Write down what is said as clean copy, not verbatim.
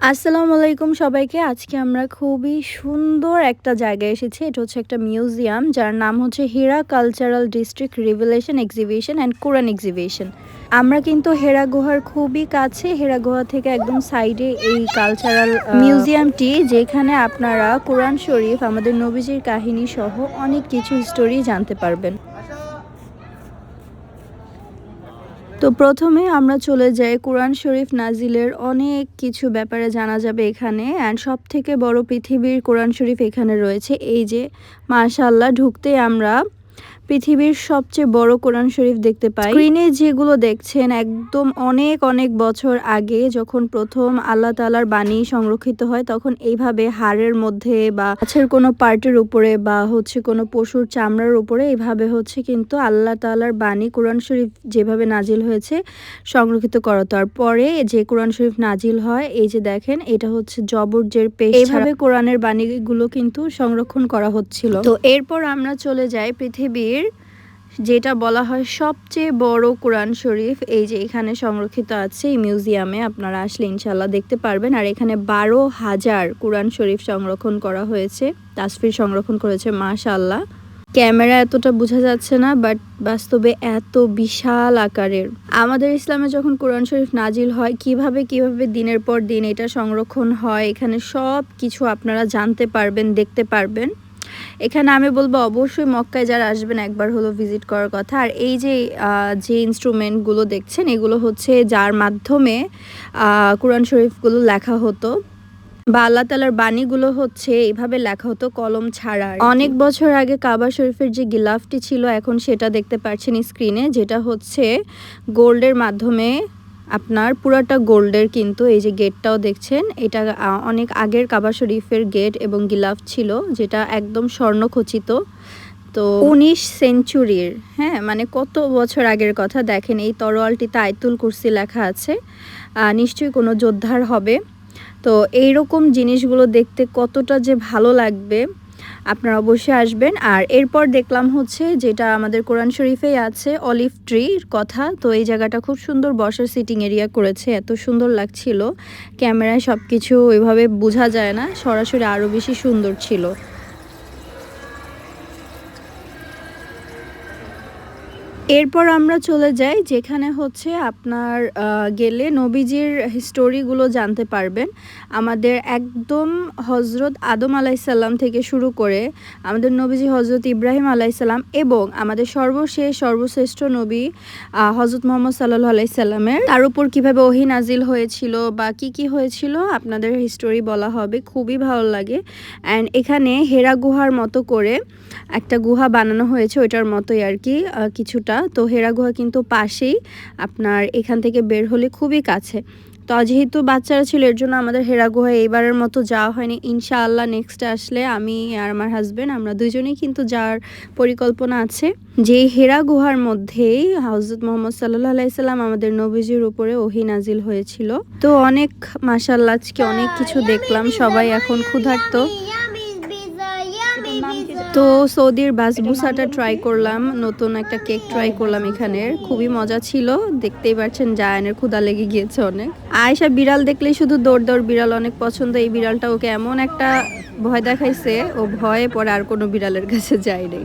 আসসালামু আলাইকুম সবাইকে। আজকে আমরা খুবই সুন্দর একটা জায়গায় এসেছি। এটা হচ্ছে একটা মিউজিয়াম যার নাম হচ্ছে Hira cultural district revelation exhibition and Quran exhibition. আমরা কিন্তু হেরা গুহার খুবই কাছে, হেরা গুহা থেকে একদম সাইডে এই কালচারাল মিউজিয়ামটি, যেখানে আপনারা কোরআন শরীফ, আমাদের নবীজির কাহিনী সহ অনেক কিছু হিস্টোরি জানতে পারবেন। তো প্রথমে আমরা চলে যাই কোরআন শরীফ নাজিলের অনেক কিছু ব্যাপারে জানা যাবে এখানে। অ্যান্ড সব থেকে বড় পৃথিবীর কোরআন শরীফ এখানে রয়েছে। এই যে মাশাআল্লাহ, ঢুকতেই আমরা পৃথিবীর সবচেয়ে বড় কোরআন শরীফ দেখতে পাই। স্ক্রিনে যেগুলো দেখছেন একদম অনেক অনেক বছর আগে যখন প্রথম আল্লাহ তাআলার বাণী সংরক্ষিত হয়, তখন এইভাবে হাড়ের মধ্যে বা গাছের কোনো পার্টের উপরে বা হচ্ছে কোনো পশুর চামড়ার উপরে এইভাবে হচ্ছে কিন্তু আল্লাহ তাআলার বাণী কোরআন শরীফ যেভাবে নাজিল হয়েছে সংরক্ষিত করা। তারপরে যে কোরআন শরীফ নাজিল হয়, এই যে দেখেন, এটা হচ্ছে জবরজের পেশ, এইভাবে কোরআনের বাণীগুলো কিন্তু সংরক্ষণ করা হচ্ছিল। তো এরপর আমরা চলে যাই পৃথিবীর যেটা বলা হয় সবচেয়ে বড় কোরআন শরীফ। এই যে এখানে সংরক্ষিত আছে এই মিউজিয়ামে, আপনারা আসলে ইনশাল্লাহ দেখতে পারবেন। আর এখানে 12,000 কোরআন শরীফ সংরক্ষণ করা হয়েছে, তাসফির সংরক্ষণ করেছে। মাশাআল্লাহ, ক্যামেরা এতটা বোঝা যাচ্ছে না, বাট বাস্তবে এত বিশাল আকারের। আমাদের ইসলামে যখন কোরআন শরীফ নাজিল হয়, কিভাবে কিভাবে দিনের পর দিন এটা সংরক্ষণ হয়, এখানে সব কিছু আপনারা জানতে পারবেন, দেখতে পারবেন। এখানে আমি বলবো অবশ্যই মক্কায় যারা আসবেন একবার হলো ভিজিট করার কথা। আর এই যে ইনস্ট্রুমেন্টগুলো দেখছেন, এগুলো হচ্ছে যার মাধ্যমে কোরআন শরীফগুলো লেখা হতো বা আল্লাহ তাআলার বাণীগুলো হচ্ছে এইভাবে লেখা হতো কলম ছাড়া। অনেক বছর আগে কাবা শরীফের যে গিলাফটি ছিল, এখন সেটা দেখতে পাচ্ছেন স্ক্রিনে, যেটা হচ্ছে গোল্ডের মাধ্যমে, আপনার পুরাটা গোল্ডের। কিন্তু এই যে গেটটাও দেখছেন, এটা অনেক আগের কাবা শরীফের গেট এবং গিলাফ ছিল, যেটা একদম স্বর্ণখচিত। তো 19 সেঞ্চুরির, হ্যাঁ, মানে কত বছর আগের কথা। দেখেন এই তরোয়ালটিতে আয়াতুল কুরসি লেখা আছে, নিশ্চয়ই কোনো যোদ্ধার হবে। তো এইরকম জিনিসগুলো দেখতে কতটা যে ভালো লাগবে, আপনারা অবশ্যই আসবেন। আর এরপর দেখলাম হচ্ছে যেটা আমাদের কোরআন শরীফেই আছে, অলিভ ট্রির কথা। তো এই জায়গাটা খুব সুন্দর বসার সিটিং এরিয়া করেছে, এত সুন্দর লাগছিল। ক্যামেরায় সব কিছু ওইভাবে বোঝা যায় না, সরাসরি আরও বেশি সুন্দর ছিল। এরপর আমরা চলে যাই যেখানে হচ্ছে আপনার গেলে নবীজির হিস্টোরিগুলো জানতে পারবেন। আমাদের একদম হজরত আদম আলাইসাল্লাম থেকে শুরু করে আমাদের নবীজি হজরত ইব্রাহিম আলাইসাল্লাম এবং আমাদের সর্বশেষ সর্বশ্রেষ্ঠ নবী হজরত মোহাম্মদ সাল্লাল্লাহু আলাইহি সাল্লামের, তার উপর কীভাবে ওহী নাজিল হয়েছিল বা কি কি হয়েছিল আপনাদের হিস্টোরি বলা হবে। খুবই ভালো লাগে। অ্যান্ড এখানে হেরা গুহার মতো করে একটা গুহা বানানো হয়েছে, ওইটার মতোই আর কি কিছুটা। তো হেরা গুহা কিন্তু পাশেই, আপনার এখান থেকে বের হলে খুবই কাছে। তো যেহেতু বাচ্চারা ছিল, এর জন্য আমাদের হেরা গুহা এইবারের মতো যাওয়া হয়নি। ইনশাআল্লাহ নেক্সটে আসলে আমি আর আমার হাজব্যান্ড, আমরা দুজনেই কিন্তু যাওয়ার পরিকল্পনা আছে। যে হেরা গুহার মধ্যেই হযরত মুহাম্মদ সাল্লাল্লাহু আলাইহি সাল্লাম আমাদের নবীজির উপরে ওহী নাজিল হয়েছিল। তো অনেক মাশাআল্লাহ, আজকে অনেক কিছু দেখলাম। সবাই এখন ক্ষুধার্ত। তো সৌদির বাসবুসাটা ট্রাই করলাম, নতুন একটা কেক ট্রাই করলাম এখানের, খুবই মজা ছিল। দেখতেই পাচ্ছেন জায়ানের ক্ষুধা লেগে গিয়েছে অনেক। আয়েশা বিড়াল দেখলেই শুধু দৌড় দৌড়, বিড়াল অনেক পছন্দ। এই বিড়ালটা ওকে এমন একটা ভয় দেখাইছে, ও ভয়ে পরে আর কোনো বিড়ালের কাছে যায়নি।